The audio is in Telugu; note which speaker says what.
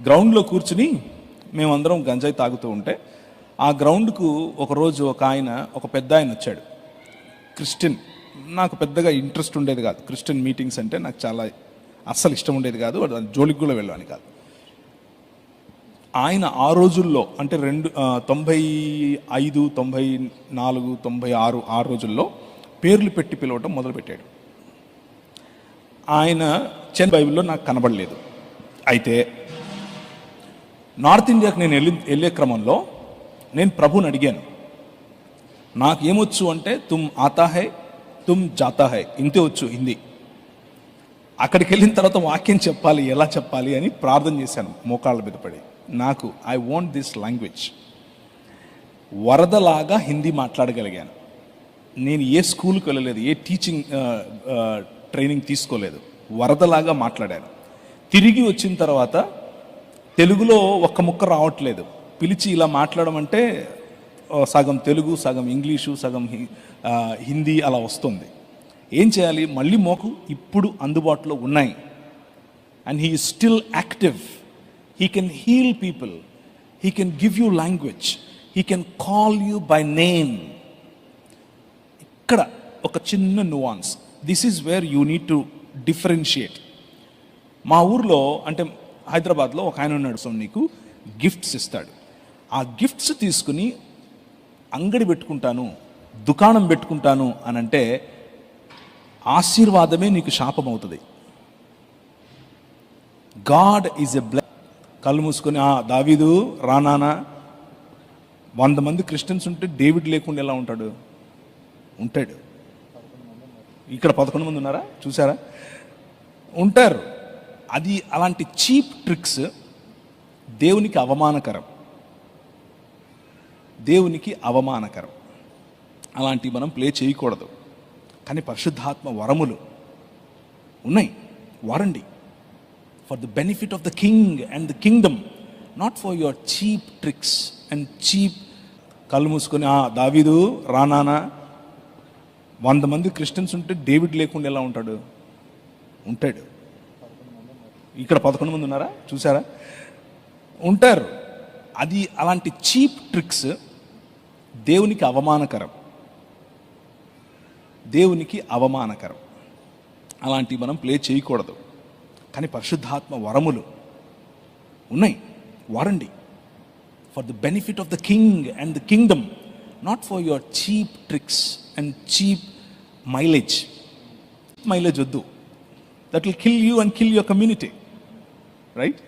Speaker 1: గ్రౌండ్లో కూర్చుని మేమందరం గంజాయి తాగుతూ ఉంటే ఆ గ్రౌండ్కు ఒకరోజు ఒక పెద్ద ఆయన వచ్చాడు. క్రిస్టియన్. నాకు పెద్దగా ఇంట్రెస్ట్ ఉండేది కాదు క్రిస్టియన్ మీటింగ్స్ అంటే. నాకు చాలా అస్సలు ఇష్టం ఉండేది కాదు, జోలికి కూడా వెళ్ళాను కాదు. ఆయన ఆ రోజుల్లో అంటే 95, 94, 96 ఆ రోజుల్లో పేర్లు పెట్టి పిలవటం మొదలుపెట్టాడు. ఆయన చెన్నై బైబిల్లో నాకు కనబడలేదు. అయితే నార్త్ ఇండియాకి నేను వెళ్ళే క్రమంలో నేను ప్రభుని అడిగాను, నాకు ఏమొచ్చు అంటే తుమ్ ఆతా హై తుమ్ జాతా హై, ఇంతే వచ్చు హిందీ. అక్కడికి వెళ్ళిన తర్వాత వాక్యం చెప్పాలి, ఎలా చెప్పాలి అని ప్రార్థన చేశాను మోకాళ్ళ మీద పడి. నాకు ఐ వాంట్ దిస్ లాంగ్వేజ్. వరదలాగా హిందీ మాట్లాడగలిగాను. నేను ఏ స్కూల్కి వెళ్ళలేదు, ఏ టీచింగ్ ట్రైనింగ్ తీసుకోలేదు, వరదలాగా మాట్లాడాను. తిరిగి వచ్చిన తర్వాత తెలుగులో ఒక్క ముక్క రావట్లేదు. పిలిచి ఇలా మాట్లాడడం అంటే సగం తెలుగు, సగం ఇంగ్లీషు, సగం హిందీ అలా వస్తుంది. ఏం చేయాలి? మళ్ళీ మోకు ఇప్పుడు అందుబాటులో ఉన్నాయి. And he is still active. He can heal people, he can give you language, he can call you by name. ఇక్కడ ఒక చిన్న nuance, this is where you need to differentiate. మా ఊర్లో అంటే హైదరాబాద్లో ఒక ఆయన ఉన్నాడు, సో నీకు గిఫ్ట్స్ ఇస్తాడు. ఆ గిఫ్ట్స్ తీసుకుని అంగడి పెట్టుకుంటాను, దుకాణం పెట్టుకుంటాను అని అంటే ఆశీర్వాదమే నీకు శాపం అవుతుంది. God is a bless. కళ్ళు మూసుకొని దావీదు రానానా, 100 మంది క్రిస్టియన్స్ ఉంటే డేవిడ్ లేకుండా ఎలా ఉంటాడు? ఉంటాడు. ఇక్కడ 11 మంది ఉన్నారా? చూసారా? ఉంటారు. అది అలాంటి చీప్ ట్రిక్స్ దేవునికి అవమానకరం. దేవునికి అవమానకరం. అలాంటివి మనం ప్లే చేయకూడదు. కానీ పరిశుద్ధాత్మ వరములు ఉన్నాయి, వాడండి. For the benefit of the king and the kingdom, not for your cheap tricks and cheap. కళ్ళు మూసుకొని దావీదు రానానా, 100 మంది క్రిస్టియన్స్ ఉంటే డేవిడ్ లేకుండా ఎలా ఉంటాడు? ఉంటాడు. ఇక్కడ 11 మంది ఉన్నారా? చూసారా? ఉంటారు. అది అలాంటి చీప్ ట్రిక్స్ దేవునికి అవమానకరం. దేవునికి అవమానకరం. అలాంటివి మనం ప్లే చేయకూడదు. కానీ పరిశుద్ధాత్మ వరములు ఉన్నాయి, వాడండి. For the benefit of the king and the kingdom, not for your cheap tricks and cheap mileage. Mileage వద్దు. That will kill you and kill your community, right?